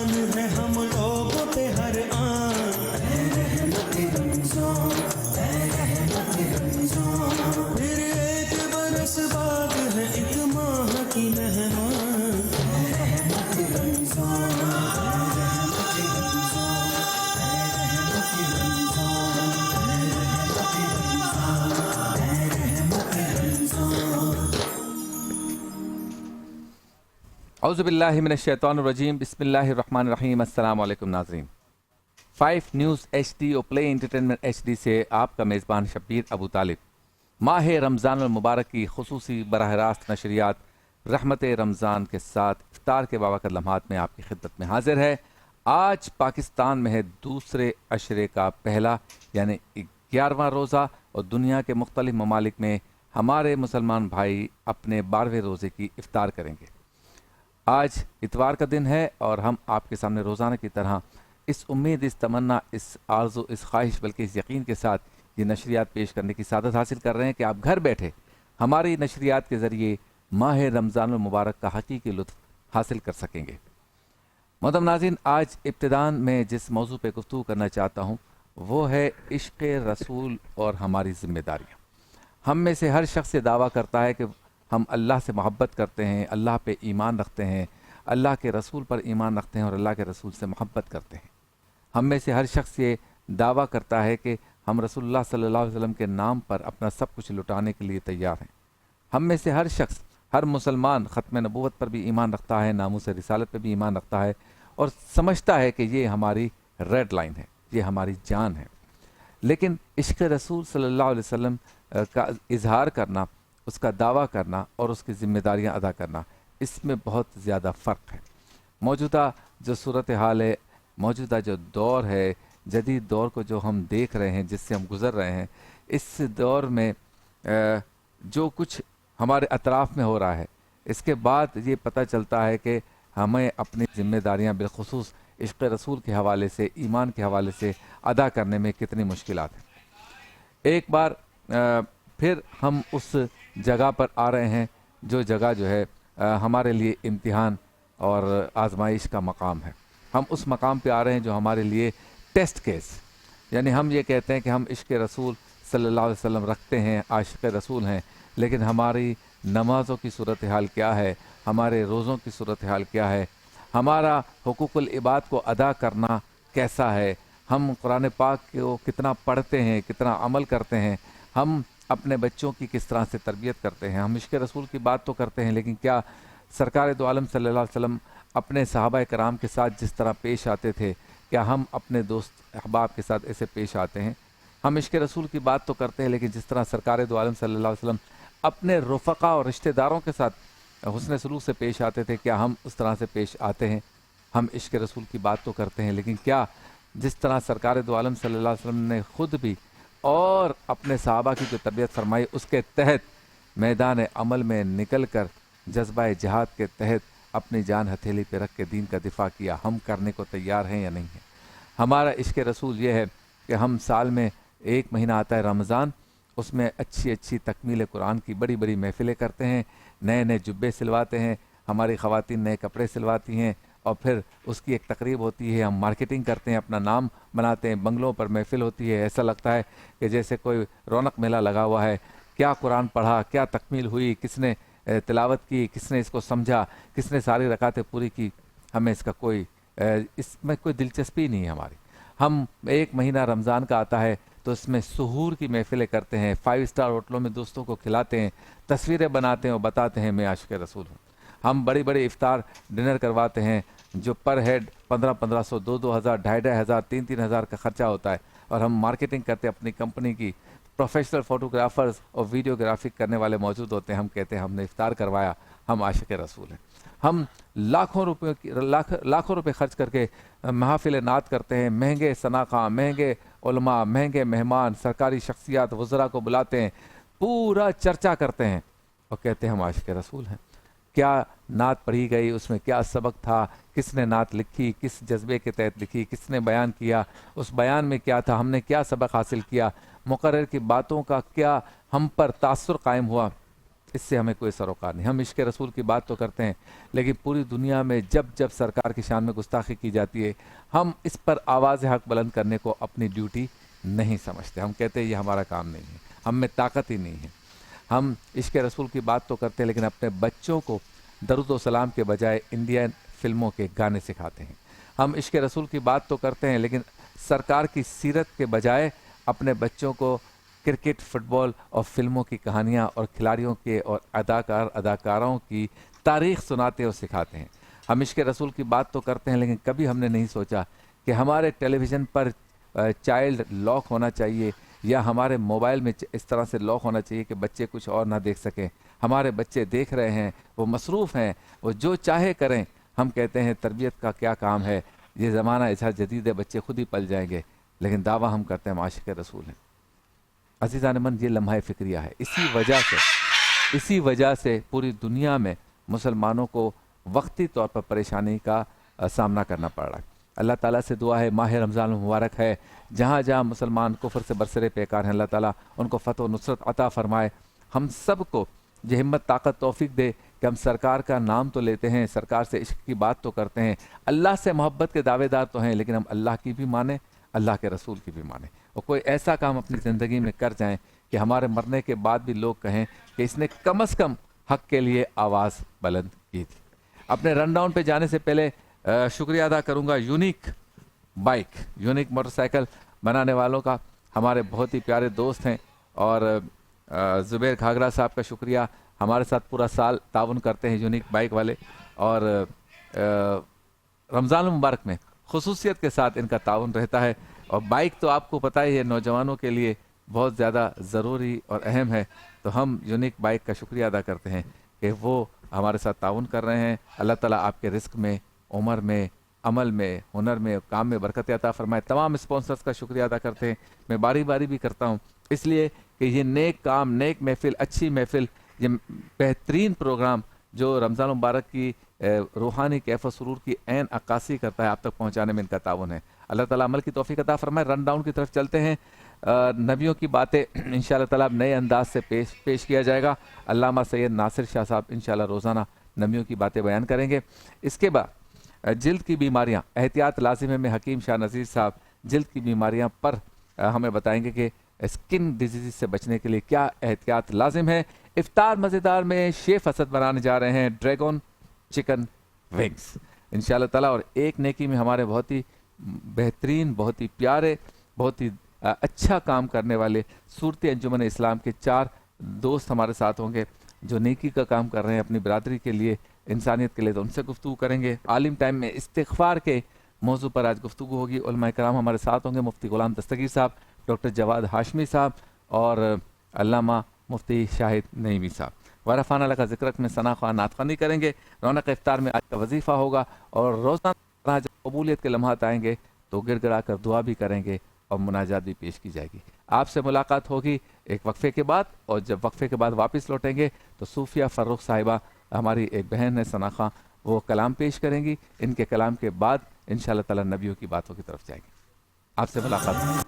एहसान है हम लोगों पे हर आन, ऐ रहमत रमज़ान, ऐ रहमत रमज़ान। फिर एक बरस बाद है एक माह की मेहमान, ऐ रहमत रमज़ान, ऐ रहमत रमज़ान, ऐ रहमत रमज़ान, ऐ रहमत रमज़ान। औज़ुबिल्लाहि मिनश्शैतानिर्रजीम बिस्मिल्लाहिर्रहमानिर्रहीम। अस्सलाम वालेकुम नाज़रीन। 5 न्यूज़ HD और प्ले एंटरटेनमेंट HD से आपका मेज़बान शब्बीर अबू तालिब माह रमज़ान मुबारक की खुसूसी बराह रास्त नशरियात रहमत रमज़ान के साथ इफ्तार के बावक़्त लम्हात में आपकी खिदमत में हाजिर है। आज पाकिस्तान में है दूसरे अशरे का पहला यानी 11वां रोज़ा और दुनिया के मुख्तलिफ ममालिक में हमारे मुसलमान भाई अपने 12वें रोज़े की इफ्तार करेंगे। आज इतवार का दिन है और हम आपके सामने रोज़ाना की तरह इस उम्मीद, इस तमन्ना, इस आरज़ू, इस ख्वाहिश बल्कि इस यकीन के साथ ये नशरियात पेश करने की सादत हासिल कर रहे हैं कि आप घर बैठे हमारी नशरियात के ज़रिए माह रमज़ान मुबारक का हकीकी लुत्फ़ हासिल कर सकेंगे। मोहतरम नाज़रीन, आज इब्तिदान में जिस मौजू पे गुफ्तगू करना चाहता हूँ वो है इश्क़ रसूल और हमारी ज़िम्मेदारियाँ। हम में से हर शख्स ये दावा करता है कि हम अल्लाह से मोहब्बत करते हैं, अल्लाह पे ईमान रखते हैं, अल्लाह के रसूल पर ईमान रखते हैं और अल्लाह के रसूल से मोहब्बत करते हैं। हम में से हर शख्स ये दावा करता है कि हम रसूलुल्लाह सल्लल्लाहु अलैहि वसल्लम के नाम पर अपना सब कुछ लुटाने के लिए तैयार हैं। हम में से हर शख्स, हर मुसलमान ख़त्म नबूवत पर भी ईमान रखता है, नामूस रिसालत पर भी ईमान रखता है और समझता है कि ये हमारी रेड लाइन है, ये हमारी जान है। लेकिन इश्क़ रसूल सल्लल्लाहु अलैहि वसल्लम का इजहार करना, उसका दावा करना और उसकी ज़िम्मेदारियाँ अदा करना, इसमें बहुत ज़्यादा फ़र्क है। मौजूदा जो सूरत हाल है, मौजूदा जो दौर है, जदीद दौर को जो हम देख रहे हैं, जिससे हम गुज़र रहे हैं, इस दौर में जो कुछ हमारे अतराफ़ में हो रहा है, इसके बाद ये पता चलता है कि हमें अपनी ज़िम्मेदारियाँ बिलख़ुसूस इश्क़ रसूल के हवाले से, ईमान के हवाले से अदा करने में कितनी मुश्किलात हैं। एक बार फिर हम उस जगह पर आ रहे हैं जो जगह जो है हमारे लिए इम्तिहान और आजमाइश का मकाम है। हम उस मकाम पे आ रहे हैं जो हमारे लिए टेस्ट केस, यानी हम ये कहते हैं कि हम इश्क़ रसूल सल्लल्लाहु अलैहि वसल्लम रखते हैं, आशिक़ रसूल हैं, लेकिन हमारी नमाज़ों की सूरत हाल क्या है, हमारे रोज़ों की सूरत हाल क्या है, हमारा हुकूकुल इबाद को अदा करना कैसा है, हम कुरान पाक को कितना पढ़ते हैं, कितना अमल करते हैं, हम अपने बच्चों की किस तरह से तरबियत करते हैं। हम इश्क़ रसूल की बात तो करते हैं, लेकिन क्या सरकार दो आलम सल्लल्लाहु अलैहि वसल्लम अपने सहाबा कराम के साथ जिस तरह पेश आते थे, क्या हम अपने दोस्त अहबाब के साथ ऐसे पेश आते हैं? हम इश्क़ रसूल की बात तो करते हैं, लेकिन जिस तरह सरकार दो आलम सल्लल्लाहु अलैहि वसल्लम अपने रफ़क़ा और रिश्तेदारों के साथ हुस्न सलूक से पेश आते थे, क्या हम उस तरह से पेश आते हैं? हम इश्क़ रसूल की बात तो करते हैं, लेकिन क्या जिस तरह सरकार दो आलम सल्लल्लाहु अलैहि वसल्लम ने ख़ुद भी और अपने सहाबा की जो तरबियत फरमाई, उसके तहत मैदान अमल में निकल कर जज्बा जिहाद के तहत अपनी जान हथेली पे रख के दीन का दिफा किया, हम करने को तैयार हैं या नहीं हैं? हमारा इश्क़ रसूल ये है कि हम साल में एक महीना आता है रमज़ान, उसमें अच्छी अच्छी तकमील कुरान की बड़ी बड़ी महफ़िलें करते हैं, नए नए जुब्बे सिलवाते हैं, हमारी ख़वातीन नए कपड़े सिलवाती हैं और फिर उसकी एक तकरीब होती है, हम मार्केटिंग करते हैं, अपना नाम बनाते हैं, बंगलों पर महफ़िल होती है, ऐसा लगता है कि जैसे कोई रौनक मेला लगा हुआ है। क्या कुरान पढ़ा, क्या तकमील हुई, किसने तिलावत की, किसने इसको समझा, किसने सारी रकातें पूरी की, हमें इसका कोई इसमें कोई दिलचस्पी नहीं है हमारी। हम एक महीना रमज़ान का आता है तो इसमें सुहूर की महफ़िलें करते हैं, 5 स्टार होटलों में दोस्तों को खिलाते हैं, तस्वीरें बनाते हैं और बताते हैं मैं आशिक़ रसूल हूँ। हम बड़ी बड़ी इफ्तार डिनर करवाते हैं जो पर हेड 1500, 2000, 2500, 3000 का ख़र्चा होता है, और हम मार्केटिंग करते हैं अपनी कंपनी की। प्रोफेशनल फ़ोटोग्राफ़र्स और वीडियोग्राफी करने वाले मौजूद होते हैं, हम कहते हैं हमने इफ्तार करवाया, हम आशिक़ रसूल हैं। हम लाखों रुपए खर्च करके महफ़िल नात करते हैं, महंगे सनाखा, महंगे उलमा, महंगे मेहमान, सरकारी शख्सियात, वज़रा को बुलाते हैं, पूरा चर्चा करते हैं और कहते हैं हम आशिक़ रसूल हैं। क्या नात पढ़ी गई, उसमें क्या सबक था, किसने नात लिखी, किस जज्बे के तहत लिखी, किसने बयान किया, उस बयान में क्या था, हमने क्या सबक हासिल किया, मुकर्रर की बातों का क्या हम पर तासुर कायम हुआ, اس سے ہمیں کوئی سروکار نہیں. ہم عشق رسول کی بات تو کرتے ہیں لیکن پوری دنیا میں جب جب سرکار کی شان میں گستاخی کی جاتی ہے ہم اس پر آواز حق بلند کرنے کو اپنی ڈیوٹی نہیں سمجھتے. ہم کہتے ہیں یہ ہمارا کام نہیں ہے, ہم میں طاقت ہی نہیں ہے. ہم عشق رسول کی بات تو کرتے ہیں لیکن اپنے بچوں کو درود و سلام کے بجائے انڈین فلموں کے گانے سکھاتے ہیں. ہم عشق رسول کی بات تو کرتے ہیں لیکن سرکار کی سیرت کے بجائے اپنے بچوں کو کرکٹ, فٹ بال اور فلموں کی کہانیاں اور کھلاڑیوں کے اور اداکاروں کی تاریخ سناتے اور سکھاتے ہیں. ہم عشق رسول کی بات تو کرتے ہیں لیکن کبھی ہم نے نہیں سوچا کہ ہمارے ٹیلی ویژن پر چائلڈ لاک ہونا چاہیے یا ہمارے موبائل میں اس طرح سے لاک ہونا چاہیے کہ بچے کچھ اور نہ دیکھ سکیں. ہمارے بچے دیکھ رہے ہیں, وہ مصروف ہیں, وہ جو چاہے کریں. ہم کہتے ہیں تربیت کا کیا کام ہے, یہ زمانہ ایسا جدید ہے, بچے خود ہی پل جائیں گے, لیکن دعویٰ ہم کرتے ہیں ہم عاشق رسول ہیں. عزیزان من, یہ لمحہ فکریہ ہے. اسی وجہ سے پوری دنیا میں مسلمانوں کو وقتی طور پر پریشانی کا سامنا کرنا پڑ رہا ہے. اللہ تعالیٰ سے دعا ہے, ماہ رمضان المبارک ہے, جہاں جہاں مسلمان کفر سے برسرے پیکار ہیں, اللہ تعالیٰ ان کو فتح و نصرت عطا فرمائے. ہم سب کو یہ ہمت طاقت توفیق دے کہ ہم سرکار کا نام تو لیتے ہیں, سرکار سے عشق کی بات تو کرتے ہیں, اللہ سے محبت کے دعوے دار تو ہیں, لیکن ہم اللہ کی بھی مانیں, اللہ کے رسول کی بھی مانیں, اور کوئی ایسا کام اپنی زندگی میں کر جائیں کہ ہمارے مرنے کے بعد بھی لوگ کہیں کہ اس نے کم از کم حق کے لیے آواز بلند کی تھی. اپنے رن ڈاؤن پہ جانے سے پہلے شکریہ ادا کروں گا یونیک موٹر سائیکل بنانے والوں کا. ہمارے بہت ہی پیارے دوست ہیں, اور زبیر گھاگرا صاحب کا شکریہ, ہمارے ساتھ پورا سال تعاون کرتے ہیں یونیک بائک والے, اور رمضان المبارک میں خصوصیت کے ساتھ ان کا تعاون رہتا ہے. اور بائک تو آپ کو پتہ ہی ہے نوجوانوں کے لیے بہت زیادہ ضروری اور اہم ہے, تو ہم یونیک بائک کا شکریہ ادا کرتے ہیں کہ وہ ہمارے ساتھ تعاون کر رہے ہیں. اللہ تعالیٰ آپ کے رزق میں, عمر میں, عمل میں, ہنر میں, کام میں برکت عطا فرمائے. تمام اسپانسرز کا شکریہ ادا کرتے ہیں. میں باری باری بھی کرتا ہوں اس لیے کہ یہ نیک کام, نیک محفل, اچھی محفل, یہ بہترین پروگرام جو رمضان مبارک کی روحانی کیف و سرور کی عین عکاسی کرتا ہے, آپ تک پہنچانے میں ان کا تعاون ہے. اللہ تعالیٰ عمل کی توفیق عطا فرمائے. رن ڈاؤن کی طرف چلتے ہیں. نبیوں کی باتیں انشاءاللہ تعالیٰ نئے انداز سے پیش کیا جائے گا. علامہ سید ناصر شاہ صاحب انشاءاللہ روزانہ نبیوں کی باتیں بیان کریں گے. اس کے بعد جلد کی بیماریاں, احتیاط لازم ہے میں حکیم شاہ نذیر صاحب جلد کی بیماریاں پر ہمیں بتائیں گے کہ اسکن ڈیزیز سے بچنے کے لیے کیا احتیاط لازم ہے. افطار مزیدار میں شیف اسد بنانے جا رہے ہیں ڈریگن چکن ونگز انشاءاللہ تعالیٰ. اور ایک نیکی میں ہمارے بہت ہی بہترین, بہت ہی پیارے, بہت ہی اچھا کام کرنے والے صورتی انجمن اسلام کے 4 دوست ہمارے ساتھ ہوں گے جو نیکی کا کام کر رہے ہیں اپنی برادری کے لیے, انسانیت کے لیے. تو ان سے گفتگو کریں گے. عالم ٹائم میں استغفار کے موضوع پر آج گفتگو ہوگی. علماء کرام ہمارے ساتھ ہوں گے, مفتی غلام دستگیر صاحب, ڈاکٹر جواد ہاشمی صاحب اور علامہ مفتی شاہد نعیمی صاحب. ورفانہ لگا ذکرک میں ثنا خواہ نعت خوانی کریں گے. رونق افطار میں آج کا وظیفہ ہوگا, اور روزانہ جب قبولیت کے لمحات آئیں گے تو گر گڑا کر دعا بھی کریں گے اور مناجات بھی پیش کی جائے گی. آپ سے ملاقات ہوگی ایک وقفے کے بعد, اور جب وقفے کے بعد واپس لوٹیں گے تو صوفیہ فرخ صاحبہ ہماری ایک بہن ہے ثنا خواہ, وہ کلام پیش کریں گی. ان کے کلام کے بعد انشاءاللہ تعالی نبیوں کی باتوں کی طرف جائیں گے. آپ سے ملاقات.